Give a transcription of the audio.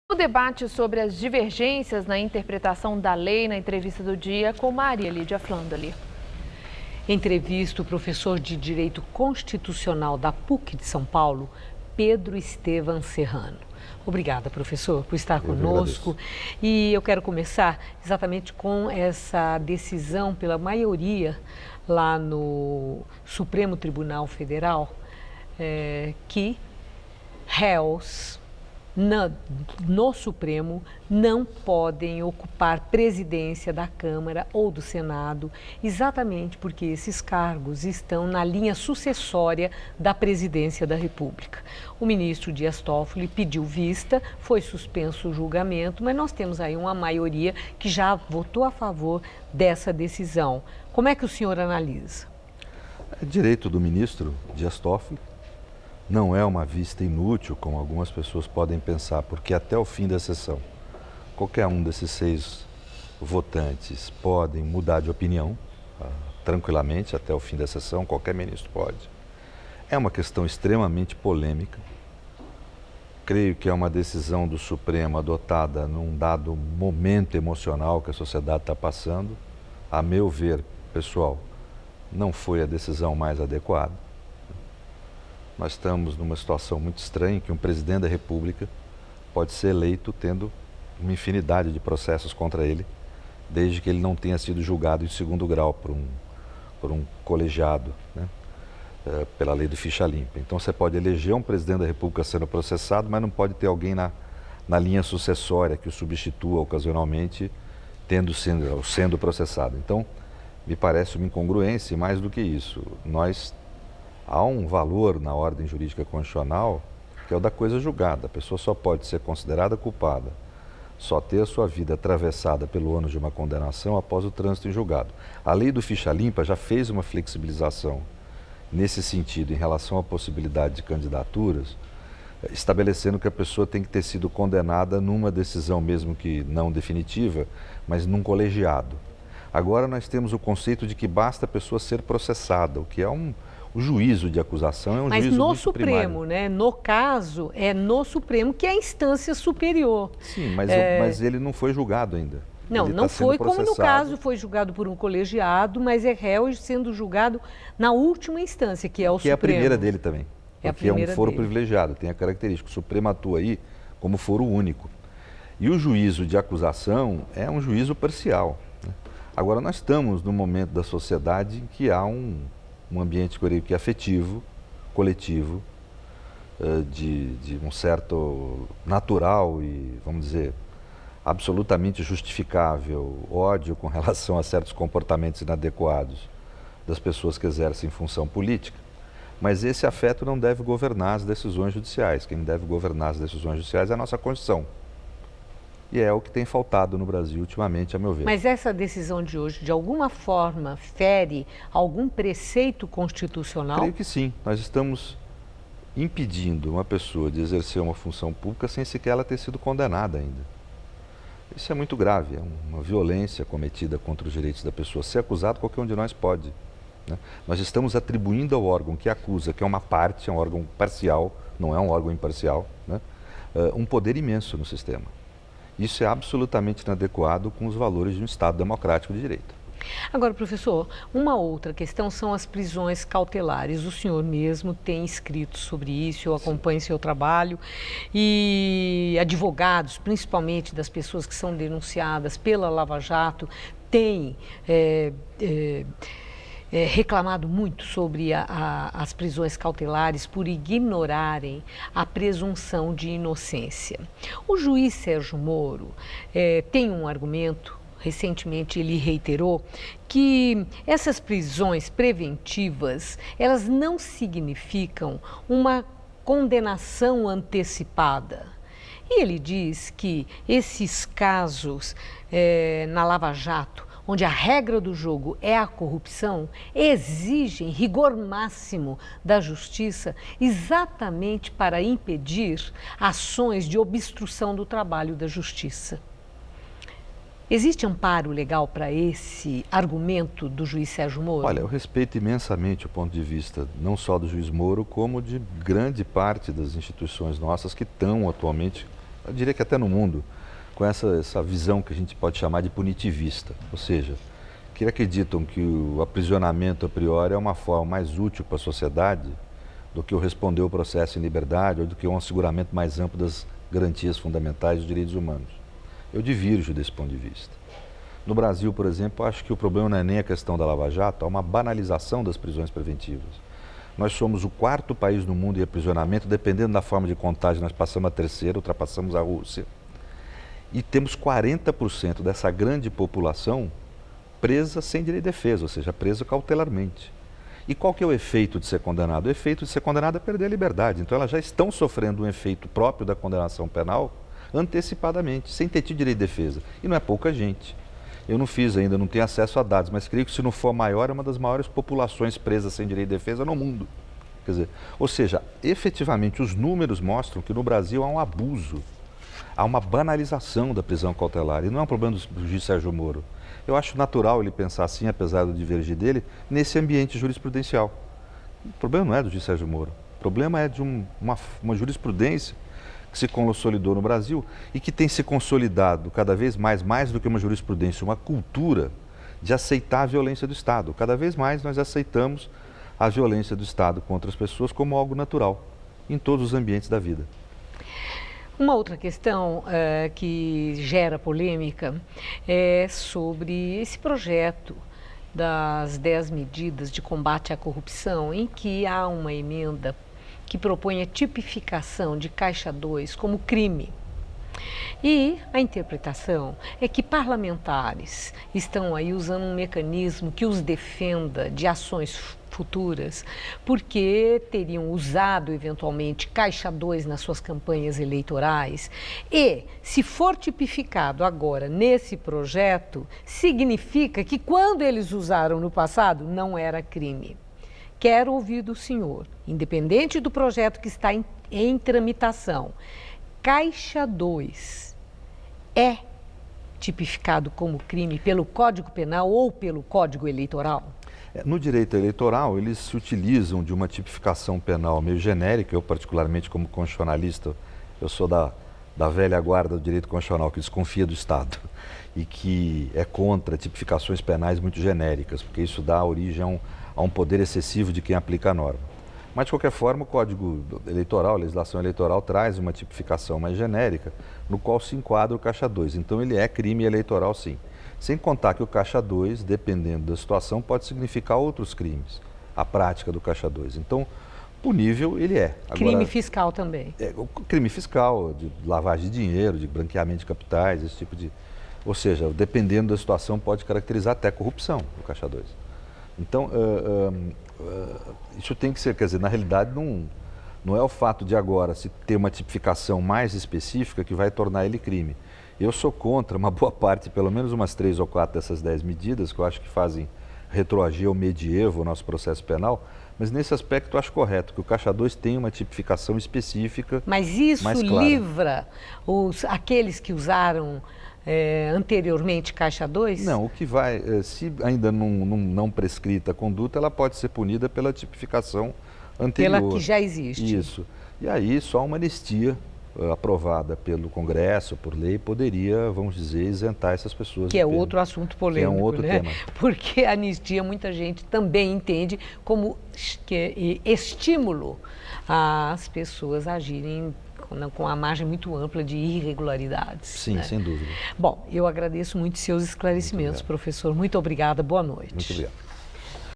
O debate sobre as divergências na interpretação da lei na entrevista do dia com Maria Lídia Flandoli. Entrevista o professor de Direito Constitucional da PUC de São Paulo, Pedro Estevam Serrano. Obrigada, professor, por estar conosco. E eu quero começar exatamente com essa decisão pela maioria lá no Supremo Tribunal Federal, que réus no Supremo não podem ocupar presidência da Câmara ou do Senado, exatamente porque esses cargos estão na linha sucessória da presidência da República. O ministro Dias Toffoli pediu vista, foi suspenso o julgamento, mas nós temos aí uma maioria que já votou a favor dessa decisão. Como é que o senhor analisa? É direito do ministro Dias Toffoli. Não é uma vista inútil, como algumas pessoas podem pensar, porque até o fim da sessão, qualquer um desses 6 votantes podem mudar de opinião, tranquilamente, até o fim da sessão, qualquer ministro pode. É uma questão extremamente polêmica. Creio que é uma decisão do Supremo adotada num dado momento emocional que a sociedade está passando. A meu ver, pessoal, não foi a decisão mais adequada. Nós estamos numa situação muito estranha em que um presidente da República pode ser eleito tendo uma infinidade de processos contra ele, desde que ele não tenha sido julgado em segundo grau por um colegiado, né, pela lei do ficha limpa. Então você pode eleger um presidente da República sendo processado, mas não pode ter alguém na linha sucessória que o substitua ocasionalmente sendo processado. Então me parece uma incongruência e mais do que isso. Há um valor na ordem jurídica constitucional que é o da coisa julgada. A pessoa só pode ser considerada culpada, só ter a sua vida atravessada pelo ônus de uma condenação após o trânsito em julgado. A lei do ficha limpa já fez uma flexibilização nesse sentido em relação à possibilidade de candidaturas, estabelecendo que a pessoa tem que ter sido condenada numa decisão mesmo que não definitiva, mas num colegiado. Agora nós temos o conceito de que basta a pessoa ser processada, o que é o juízo de acusação é um juízo muito primário. Mas no Supremo, né? No caso, é no Supremo que é a instância superior. Sim, mas ele não foi julgado ainda. Não foi como no caso, foi julgado por um colegiado, mas é réu sendo julgado na última instância, que é o Supremo. Que é a primeira dele também, porque é um foro dele. privilegiado, tem a característica. O Supremo atua aí como foro único. E o juízo de acusação é um juízo parcial, né? Agora, nós estamos num momento da sociedade em que há um ambiente que é afetivo, coletivo, de um certo natural e, vamos dizer, absolutamente justificável ódio com relação a certos comportamentos inadequados das pessoas que exercem função política. Mas esse afeto não deve governar as decisões judiciais. Quem deve governar as decisões judiciais é a nossa Constituição. E é o que tem faltado no Brasil ultimamente, a meu ver. Mas essa decisão de hoje, de alguma forma, fere algum preceito constitucional? Creio que sim. Nós estamos impedindo uma pessoa de exercer uma função pública sem sequer ela ter sido condenada ainda. Isso é muito grave, é uma violência cometida contra os direitos da pessoa. Ser acusado, qualquer um de nós pode, né? Nós estamos atribuindo ao órgão que acusa, que é uma parte, é um órgão parcial, não é um órgão imparcial, né, um poder imenso no sistema. Isso é absolutamente inadequado com os valores de um Estado democrático de direito. Agora, professor, uma outra questão são as prisões cautelares. O senhor mesmo tem escrito sobre isso, eu acompanho seu trabalho, e advogados, principalmente das pessoas que são denunciadas pela Lava Jato, têm reclamado muito sobre as prisões cautelares por ignorarem a presunção de inocência. O juiz Sérgio Moro tem um argumento, recentemente ele reiterou, que essas prisões preventivas, elas não significam uma condenação antecipada. E ele diz que esses casos na Lava Jato, onde a regra do jogo é a corrupção, exigem rigor máximo da justiça exatamente para impedir ações de obstrução do trabalho da justiça. Existe amparo legal para esse argumento do juiz Sérgio Moro? Olha, eu respeito imensamente o ponto de vista não só do juiz Moro, como de grande parte das instituições nossas que estão atualmente eu diria que até no mundo, com essa visão que a gente pode chamar de punitivista, ou seja, que acreditam que o aprisionamento a priori é uma forma mais útil para a sociedade do que o responder o processo em liberdade ou do que um asseguramento mais amplo das garantias fundamentais dos direitos humanos. Eu divirjo desse ponto de vista. No Brasil, por exemplo, acho que o problema não é nem a questão da Lava Jato, há uma banalização das prisões preventivas. Nós somos o 4º país no mundo em aprisionamento, dependendo da forma de contagem, nós passamos a 3ª, ultrapassamos a Rússia. E temos 40% dessa grande população presa sem direito de defesa, ou seja, presa cautelarmente. E qual que é o efeito de ser condenado? O efeito de ser condenado é perder a liberdade. Então elas já estão sofrendo um efeito próprio da condenação penal antecipadamente, sem ter tido direito de defesa. E não é pouca gente. Eu não fiz ainda, não tenho acesso a dados, mas creio que se não for maior, é uma das maiores populações presas sem direito de defesa no mundo. Quer dizer, ou seja, efetivamente os números mostram que no Brasil há um abuso, há uma banalização da prisão cautelar. E não é um problema do juiz Sérgio Moro. Eu acho natural ele pensar assim, apesar do divergir dele, nesse ambiente jurisprudencial. O problema não é do juiz Sérgio Moro. O problema é de uma jurisprudência que se consolidou no Brasil e que tem se consolidado cada vez mais do que uma jurisprudência, uma cultura de aceitar a violência do Estado. Cada vez mais nós aceitamos a violência do Estado contra as pessoas como algo natural, em todos os ambientes da vida. Uma outra questão que gera polêmica é sobre esse projeto das 10 medidas de combate à corrupção, em que há uma emenda que propõe a tipificação de Caixa 2 como crime. E a interpretação é que parlamentares estão aí usando um mecanismo que os defenda de ações futuras, porque teriam usado eventualmente Caixa 2 nas suas campanhas eleitorais. E, se for tipificado agora nesse projeto, significa que quando eles usaram no passado, não era crime. Quero ouvir do senhor, independente do projeto que está em tramitação, Caixa 2 é tipificado como crime pelo Código Penal ou pelo Código Eleitoral? No direito eleitoral, eles se utilizam de uma tipificação penal meio genérica. Eu, particularmente, como constitucionalista, eu sou da velha guarda do direito constitucional, que desconfia do Estado e que é contra tipificações penais muito genéricas, porque isso dá origem a um poder excessivo de quem aplica a norma. Mas, de qualquer forma, o Código Eleitoral, a legislação eleitoral, traz uma tipificação mais genérica, no qual se enquadra o Caixa 2. Então, ele é crime eleitoral, sim. Sem contar que o Caixa 2, dependendo da situação, pode significar outros crimes, a prática do Caixa 2. Então, punível ele é. Agora, crime fiscal também. O crime fiscal, de lavagem de dinheiro, de branqueamento de capitais, esse tipo de... Ou seja, dependendo da situação, pode caracterizar até corrupção, o Caixa 2. Então, isso tem que ser, quer dizer, na realidade não é o fato de agora se ter uma tipificação mais específica que vai tornar ele crime. Eu sou contra uma boa parte, pelo menos umas 3 ou 4 dessas 10 medidas, que eu acho que fazem retroagir ao medievo o nosso processo penal, mas nesse aspecto eu acho correto, que o Caixa 2 tem uma tipificação específica. Mas isso mais clara. Livra aqueles que usaram anteriormente Caixa 2? Não, o que vai, se ainda não prescrita a conduta, ela pode ser punida pela tipificação anterior. Pela que já existe. Isso. E aí só uma anistia aprovada pelo Congresso, por lei, poderia, vamos dizer, isentar essas pessoas. Que é outro assunto polêmico, que é um outro tema. Porque a anistia muita gente também entende como estímulo às pessoas agirem com a margem muito ampla de irregularidades. Sim, né? Sem dúvida. Bom, eu agradeço muito seus esclarecimentos, professor. Muito obrigada, boa noite. Muito obrigado.